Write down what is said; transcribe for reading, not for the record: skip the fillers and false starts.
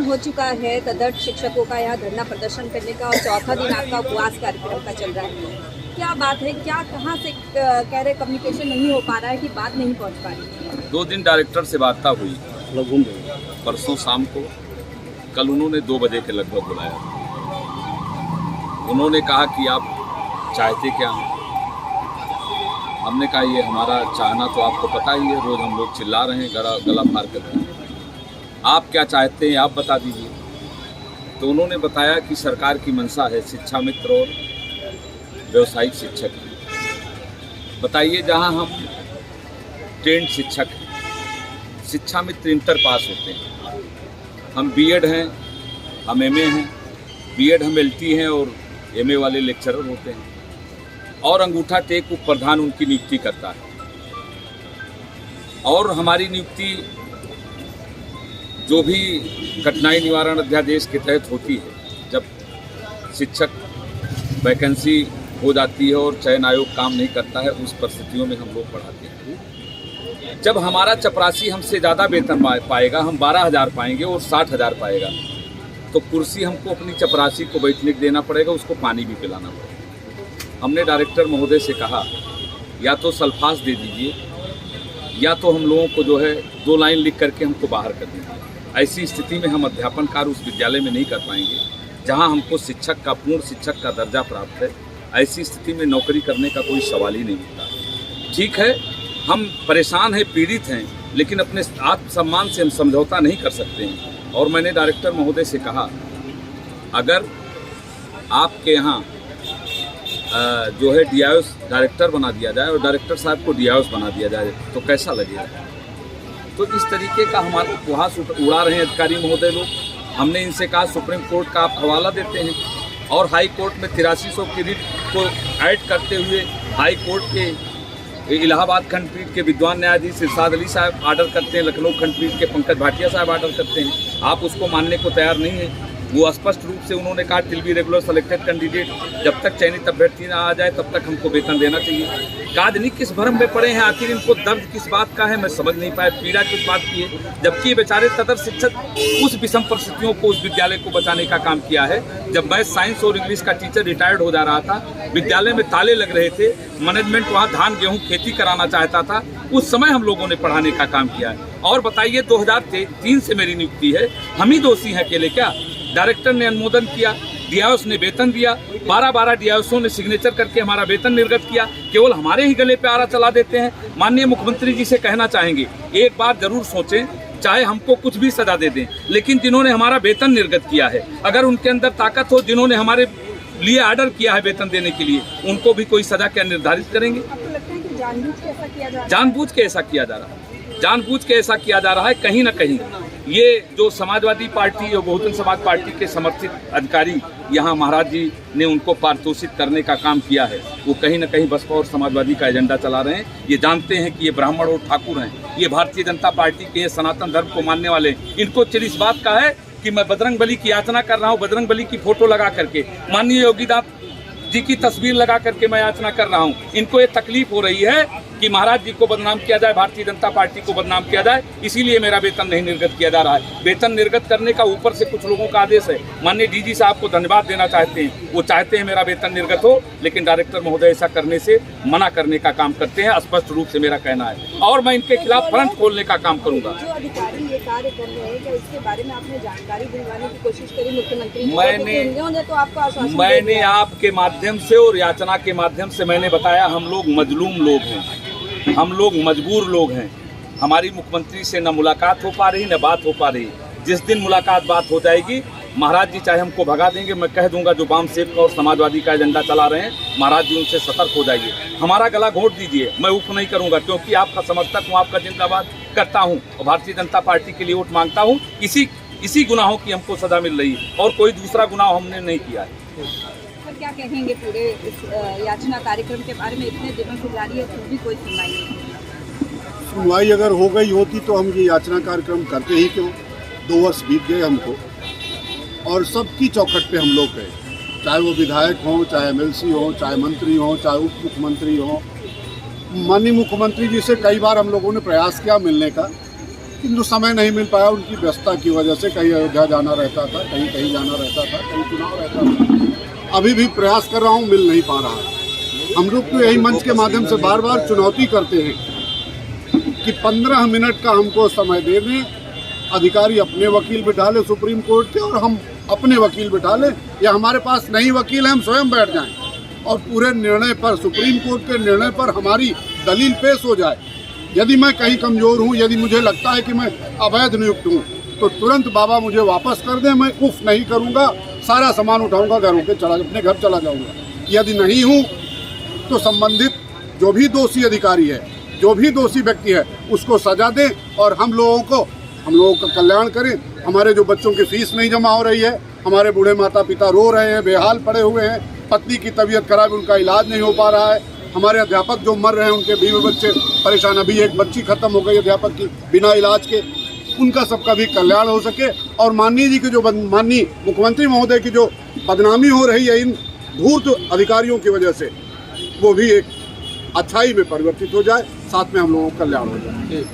हो चुका है तदर्थ शिक्षकों का यहाँ धरना प्रदर्शन करने का, और चौथा दिन आपका उपवास कार्यक्रम का चल रहा है। क्या बात है, क्या कहाँ से कह रहे कम्युनिकेशन नहीं हो पा रहा है कि बात नहीं पहुँच पा रही है? 2 दिन डायरेक्टर से वार्ता हुई, परसों शाम को, कल उन्होंने 2 बजे के लगभग बुलाया। उन्होंने कहा कि आप चाहते क्या हैं? हमने कहा ये हमारा चाहना तो आपको पता ही है, रोज़ हम लोग चिल्ला रहे हैं, गला फाड़ करते हैं। आप क्या चाहते हैं आप बता दीजिए। तो उन्होंने बताया कि सरकार की मंशा है शिक्षा मित्र और व्यावसायिक शिक्षक। बताइए, जहां हम ट्रेंड शिक्षक हैं, शिक्षा मित्र इंटर पास होते हैं, हम बीएड हैं, हम एमए हैं, बीएड हम एलटी हैं और एमए वाले लेक्चरर होते हैं, और अंगूठा टेक उप प्रधान उनकी नियुक्ति करता है। और हमारी नियुक्ति जो भी कठिनाई निवारण अध्यादेश के तहत होती है, जब शिक्षक वैकेंसी हो जाती है और चयन आयोग काम नहीं करता है, उस परिस्थितियों में हम लोग पढ़ाते हैं। जब हमारा चपरासी हमसे ज़्यादा वेतन पाएगा, हम 12,000 पाएंगे और 60,000 पाएगा, तो कुर्सी हमको अपनी चपरासी को बैठने को देना पड़ेगा, उसको पानी भी पिलाना पड़ेगा। हमने डायरेक्टर महोदय से कहा, या तो सल्फास दे दीजिए, या तो हम लोगों को जो है 2 लाइन लिख करके हमको बाहर कर दीजिए। ऐसी स्थिति में हम अध्यापन कार्य उस विद्यालय में नहीं कर पाएंगे जहां हमको शिक्षक का, पूर्ण शिक्षक का दर्जा प्राप्त है। ऐसी स्थिति में नौकरी करने का कोई सवाल ही नहीं होता। ठीक है, हम परेशान हैं, पीड़ित हैं, लेकिन अपने आत्मसम्मान से हम समझौता नहीं कर सकते हैं। और मैंने डायरेक्टर महोदय से कहा, अगर आपके यहाँ जो है डीआईओएस डायरेक्टर बना दिया जाए और डायरेक्टर साहब को डीआईओएस बना दिया जाए तो कैसा लगेगा? तो इस तरीके का हमारा उपहास उड़ा रहे हैं अधिकारी महोदय लोग। हमने इनसे कहा सुप्रीम कोर्ट का आप हवाला देते हैं, और हाई कोर्ट में 8300 की रिट को ऐड करते हुए हाई कोर्ट के इलाहाबाद खंडपीठ के विद्वान न्यायाधीश इरशाद अली साहब आर्डर करते हैं, लखनऊ खंडपीठ के पंकज भाटिया साहब आर्डर करते हैं। आप उसको मानने को तैयार नहीं हैं। वो स्पष्ट रूप से उन्होंने कहा, till be regular selected candidate, जब तक चयनित अभ्यर्थी ना आ जाए तब तक हमको वेतन देना चाहिए। कादनी किस भ्रम में पड़े हैं, आखिर इनको दर्द किस बात का है, मैं समझ नहीं पाया, पीड़ा किस बात की है। जबकि बेचारे तदर्थ शिक्षक उस विषम परिस्थितियों को उस विद्यालय को बचाने का काम किया है। जब मैं साइंस और इंग्लिश का टीचर रिटायर्ड हो जा रहा था, विद्यालय में ताले लग रहे थे, मैनेजमेंट वहाँ धान गेहूँ खेती कराना चाहता था, उस समय हम लोगों ने पढ़ाने का काम किया है। और बताइए, 2003 से मेरी नियुक्ति है, हम ही दोषी हैं अकेले क्या? डायरेक्टर ने अनुमोदन किया, डीआईओएस ने वेतन दिया, 12 डीआईओएसओं ने सिग्नेचर करके हमारा वेतन निर्गत किया। केवल हमारे ही गले पे आरा चला देते हैं। माननीय मुख्यमंत्री जी से कहना चाहेंगे, एक बार जरूर सोचें, चाहे हमको कुछ भी सजा दे दें, लेकिन जिन्होंने हमारा वेतन निर्गत किया है, अगर उनके अंदर ताकत हो, जिन्होंने हमारे लिए आर्डर किया है वेतन देने के लिए, उनको भी कोई सजा क्या निर्धारित करेंगे? आपको लगता है कि जानबूझ के ऐसा किया जा रहा है? जानबूझ के ऐसा किया जा रहा है, जानबूझ के ऐसा किया जा रहा है। कहीं ना कहीं ये जो समाजवादी पार्टी और बहुजन समाज पार्टी के समर्थित अधिकारी यहाँ महाराज जी ने उनको पारितोषित करने का काम किया है, वो कहीं ना कहीं बसपा और समाजवादी का एजेंडा चला रहे हैं। ये जानते हैं कि ये ब्राह्मण और ठाकुर हैं, ये भारतीय जनता पार्टी के, ये सनातन धर्म को मानने वाले। इनको चिर इस बात का है कि मैं बजरंग बली की याचना कर रहा हूँ, बजरंग बली की फोटो लगा करके, माननीय योगीनाथ जी की तस्वीर लगा करके मैं याचना कर रहा हूँ। इनको ये तकलीफ हो रही है कि महाराज जी को बदनाम किया जाए, भारतीय जनता पार्टी को बदनाम किया जाए, इसीलिए मेरा वेतन नहीं निर्गत किया जा रहा है। वेतन निर्गत करने का ऊपर से कुछ लोगों का आदेश है। माननीय डीजी साहब को धन्यवाद देना चाहते हैं, वो चाहते हैं मेरा वेतन निर्गत हो, लेकिन डायरेक्टर महोदय ऐसा करने से मना करने का काम करते हैं। स्पष्ट रूप से मेरा कहना है, और मैं इनके खिलाफ फ्रंट खोलने का काम करूंगा। जो अधिकारी ये कार्य कर रहे हैं, क्या इसके बारे में आपने जानकारी दिलवाने की कोशिश करी मुख्यमंत्री जी? मैंने तो आपको आश्वासन मैंने आपके माध्यम से और याचना के माध्यम से मैंने बताया, हम लोग मजलूम लोग हैं, हम लोग मजबूर लोग हैं। हमारी मुख्यमंत्री से न मुलाकात हो पा रही, न बात हो पा रही। जिस दिन मुलाकात बात हो जाएगी, महाराज जी चाहे हमको भगा देंगे, मैं कह दूंगा जो वाम सेवक और समाजवादी का एजेंडा चला रहे हैं, महाराज जी उनसे सतर्क हो जाइए। हमारा गला घोंट दीजिए, मैं उफ नहीं करूंगा, क्योंकि आपका समर्थक हूँ, आपका जिंदाबाद करता हूँ और भारतीय जनता पार्टी के लिए वोट मांगता हूँ। इसी गुनाहों की हमको सजा मिल रही है, और कोई दूसरा गुनाह हमने नहीं किया है। क्या कहेंगे पूरे इस याचना कार्यक्रम के बारे में? इतने दिनों से जारी है, फिर भी कोई सुनवाई नहीं। सुनवाई अगर हो गई होती तो हम ये याचना कार्यक्रम करते ही क्यों? 2 वर्ष बीत गए हमको, और सबकी चौखट पे हम लोग गए, चाहे वो विधायक हों, चाहे एमएलसी हों, चाहे मंत्री हों, चाहे उप मुख्यमंत्री हों। माननीय मुख्यमंत्री जी से कई बार हम लोगों ने प्रयास किया मिलने का, किंतु समय नहीं मिल पाया उनकी व्यस्तता की वजह से। कहीं अयोध्या जाना रहता था, कहीं कहीं जाना रहता था, कहीं चुनाव रहता था। अभी भी प्रयास कर रहा हूँ, मिल नहीं पा रहा है। हम लोग तो यही मंच के माध्यम से बार बार चुनौती करते हैं कि 15 मिनट का हमको समय दे दें, अधिकारी अपने वकील बिठा ले सुप्रीम कोर्ट के और हम अपने वकील बिठा लें, या हमारे पास नई वकील है हम स्वयं बैठ जाएं और पूरे निर्णय पर, सुप्रीम कोर्ट के निर्णय पर हमारी दलील पेश हो जाए। यदि मैं कहीं कमज़ोर हूँ, यदि मुझे लगता है कि मैं अवैध नियुक्त हूँ, तो तुरंत बाबा मुझे वापस कर दें, मैं उफ नहीं करूँगा, सारा सामान उठाऊँगा, घर होकर अपने घर चला जाऊँगा। यदि नहीं हूँ तो संबंधित जो भी दोषी अधिकारी है, जो भी दोषी व्यक्ति है, उसको सजा दें और हम लोगों का कल्याण करें। हमारे जो बच्चों की फीस नहीं जमा हो रही है, हमारे बूढ़े माता पिता रो रहे हैं, बेहाल पड़े हुए हैं, पत्नी की तबीयत खराब, उनका इलाज नहीं हो पा रहा है, हमारे अध्यापक जो मर रहे हैं, उनके बीवी बच्चे परेशान। अभी एक बच्ची खत्म हो गई अध्यापक की बिना इलाज के, उनका सबका भी कल्याण हो सके। और माननीय जी की जो माननीय मुख्यमंत्री महोदय की जो बदनामी हो रही है इन धूर्त अधिकारियों की वजह से, वो भी एक अच्छाई में परिवर्तित हो जाए, साथ में हम लोगों का कल्याण हो जाए।